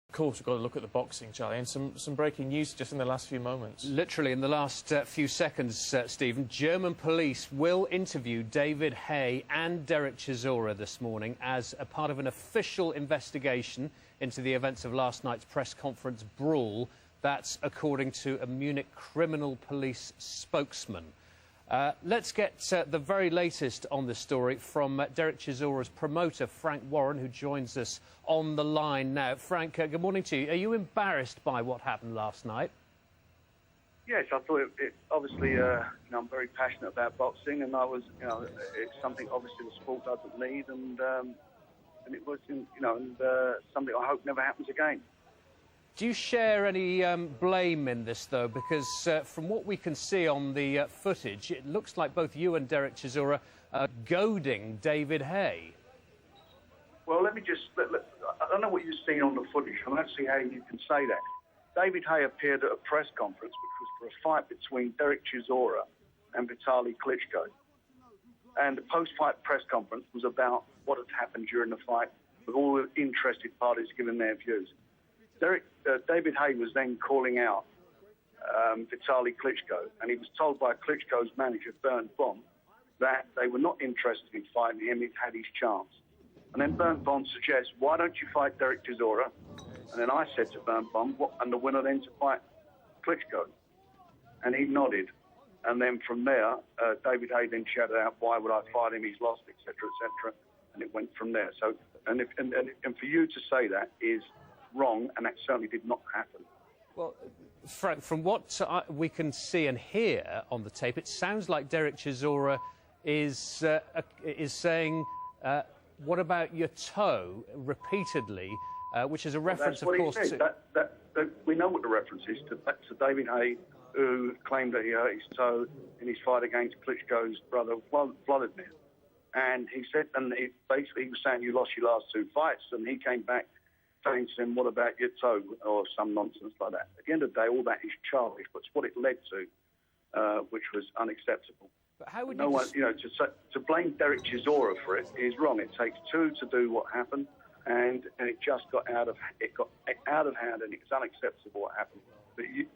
Of course, we've got to look at the boxing, Charlie, and some breaking news just in the last few moments. Literally in the last few seconds, Stephen, German police will interview David Haye and Derek Chisora this morning as a part of an official investigation into the events of last night's press conference Brawl. That's according to a Munich criminal police spokesman. Let's get the very latest on this story from Derek Chisora's promoter, Frank Warren, who joins us on the line now. Frank, good morning to you. Are you embarrassed by what happened last night? Yes, I thought it obviously, I'm very passionate about boxing, and I was, it's something obviously the sport doesn't need, and it was, something I hope never happens again. Do you share any blame in this, though? Because from what we can see on the footage, it looks like both you and Derek Chisora are goading David Haye. Well, let me just... I don't know what you've seen on the footage. I don't see how you can say that. David Haye appeared at a press conference, which was for a fight between Derek Chisora and Vitaly Klitschko. And the post-fight press conference was about what had happened during the fight, with all the interested parties giving their views. David Haye was then calling out Vitaly Klitschko, and he was told by Klitschko's manager, Bernd Bonn, that they were not interested in fighting him. He'd had his chance. And then Bernd Bonn suggests, why don't you fight Derek Chisora? And then I said to Bernd Bonn, and the winner then to fight Klitschko? And he nodded. And then from there, David Haye then shouted out, why would I fight him? He's lost, etc., etc. And it went from there. So, and for you to say that is wrong, and that certainly did not happen. Well, Frank, from what we can see and hear on the tape, it sounds like Derek Chisora is saying, what about your toe, repeatedly, which is a reference, of course, to... We know what the reference is to David Haye, who claimed that he hurt his toe in his fight against Klitschko's brother, Vladimir. And he said, basically he was saying, you lost your last two fights, and he came back saying to him, what about your toe, or some nonsense like that. At the end of the day, all that is childish, but it's what it led to, which was unacceptable. But how would to blame Derek Chisora for it is wrong. It takes two to do what happened, and it just got out of hand, and it's unacceptable what happened.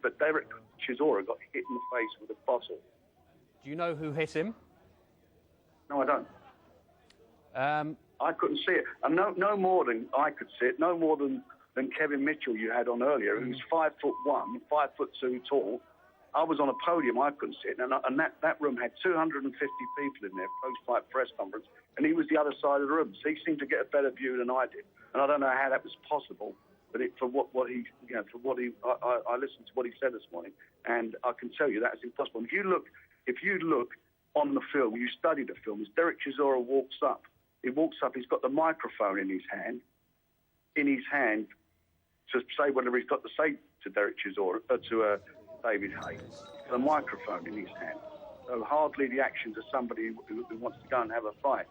But Derek Chisora got hit in the face with a bottle. Do you know who hit him? No, I don't. I couldn't see it, and no more than I could see it. No more than Kevin Mitchell you had on earlier, who's 5'1", 5'2" tall. I was on a podium, I couldn't see it, and that room had 250 people in there, post-fight press conference, and he was the other side of the room. So he seemed to get a better view than I did, and I don't know how that was possible. But I listened to what he said this morning, and I can tell you that is impossible. If you look on the film, you study the film, as Derek Chisora walks up, he's got the microphone in his hand to say whatever he's got to say to Derek Chisora, to David Haye. The microphone in his hand. So hardly the actions of somebody who wants to go and have a fight.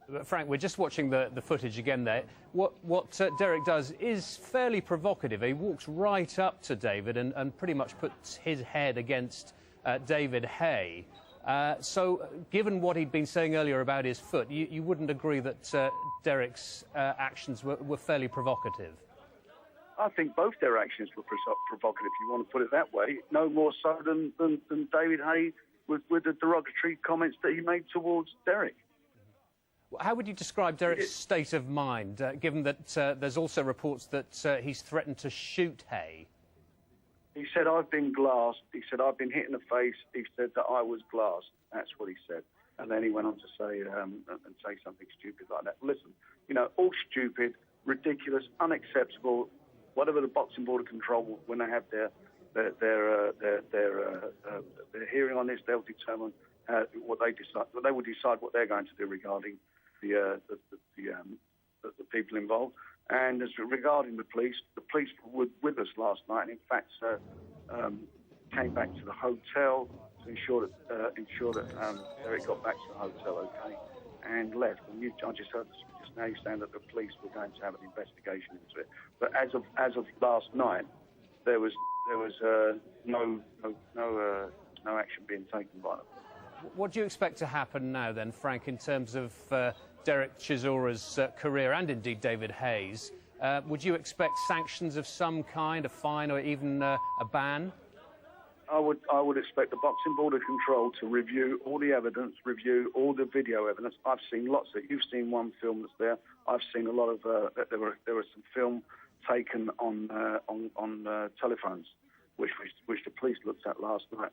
But Frank, we're just watching the footage again there. What Derek does is fairly provocative. He walks right up to David and pretty much puts his head against David Haye. So, given what he'd been saying earlier about his foot, you wouldn't agree that Derek's actions were fairly provocative? I think both their actions were provocative, if you want to put it that way. No more so than David Haye with the derogatory comments that he made towards Derek. How would you describe Derek's state of mind, given that there's also reports that he's threatened to shoot Haye? He said, I've been glassed. He said, I've been hit in the face. He said that I was glassed. That's what he said. And then he went on to say something stupid like that. Listen, all stupid, ridiculous, unacceptable. Whatever the Boxing Board of Control, when they have their hearing on this, they'll determine what they decide. They will decide what they're going to do regarding the people involved. And as regarding the police were with us last night, and in fact came back to the hotel to ensure that Derek got back to the hotel okay, and left. And I just heard just now saying that the police were going to have an investigation into it. But as of last night, there was no action being taken by them. What do you expect to happen now then, Frank, in terms of Derek Chisora's career and indeed David Haye's? would you expect sanctions of some kind, a fine or even a ban? I would expect the Boxing Board of Control to review all the evidence, review all the video evidence. I've seen lots of. You've seen one film that's there. I've seen a lot of. There was some film taken on telephones, which the police looked at last night,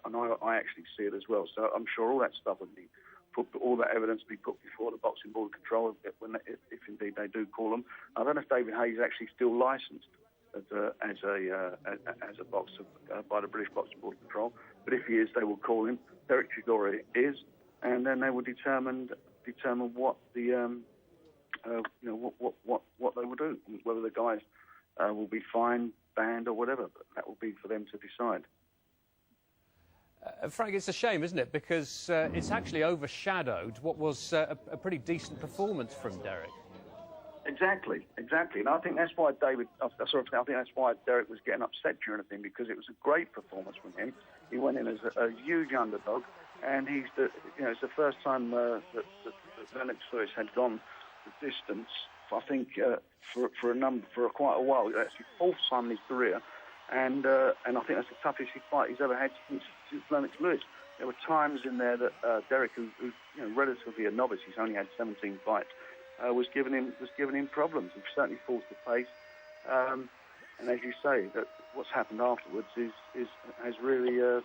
and I actually see it as well. So I'm sure all that stuff would be put, all that evidence be put before the Boxing Board of Control if indeed they do call them. I don't know if David Haye is actually still licensed as a boxer by the British Boxing Board of Control, but if he is, they will call him. Derek Chisora is, and then they will determine what the what they will do, whether the guys will be fined, banned, or whatever. But that will be for them to decide. Frank, it's a shame, isn't it? Because it's actually overshadowed what was a pretty decent performance from Derek. Exactly, and I think that's why I think that's why Derek was getting upset during the thing, because it was a great performance from him. He went in as a huge underdog, and it's the first time that Lennox Lewis had gone the distance. I think for quite a while. That's his fourth time in his career, and I think that's the toughest fight he's ever had since Lennox Lewis. There were times in there that Derek, who's relatively a novice, he's only had 17 fights. Was giving him problems. He certainly forced the pace, and as you say, that what's happened afterwards has really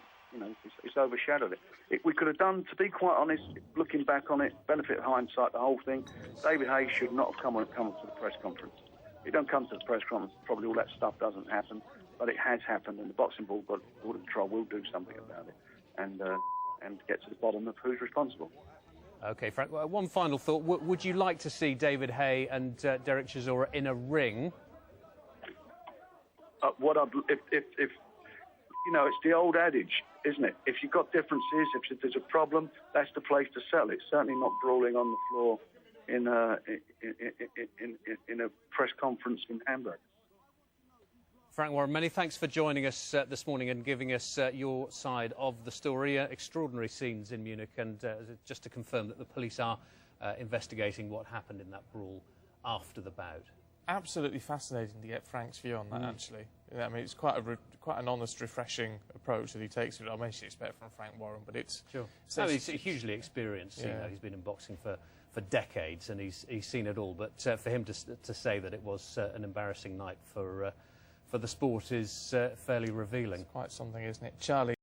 it's overshadowed it. We could have done, to be quite honest, looking back on it, benefit of hindsight, the whole thing. David Haye should not have come to the press conference. If he don't come to the press conference, probably all that stuff doesn't happen, but it has happened, and the Boxing Board of Control will do something about it, and get to the bottom of who's responsible. OK, Frank, one final thought. Would you like to see David Haye and Derek Chisora in a ring? If it's the old adage, isn't it? If you've got differences, if there's a problem, that's the place to settle it. Certainly not brawling on the floor in a press conference in Hamburg. Frank Warren, many thanks for joining us this morning and giving us your side of the story. Extraordinary scenes in Munich, and just to confirm that the police are investigating what happened in that brawl after the bout. Absolutely fascinating to get Frank's view on that, actually. I mean, it's quite an honest, refreshing approach that he takes to it. I mean, you expect from Frank Warren, but it's... Sure. He's hugely experienced. Yeah. He's been in boxing for decades, and he's seen it all. But for him to say that it was an embarrassing night for the sport is fairly revealing. It's quite something, isn't it? Charlie.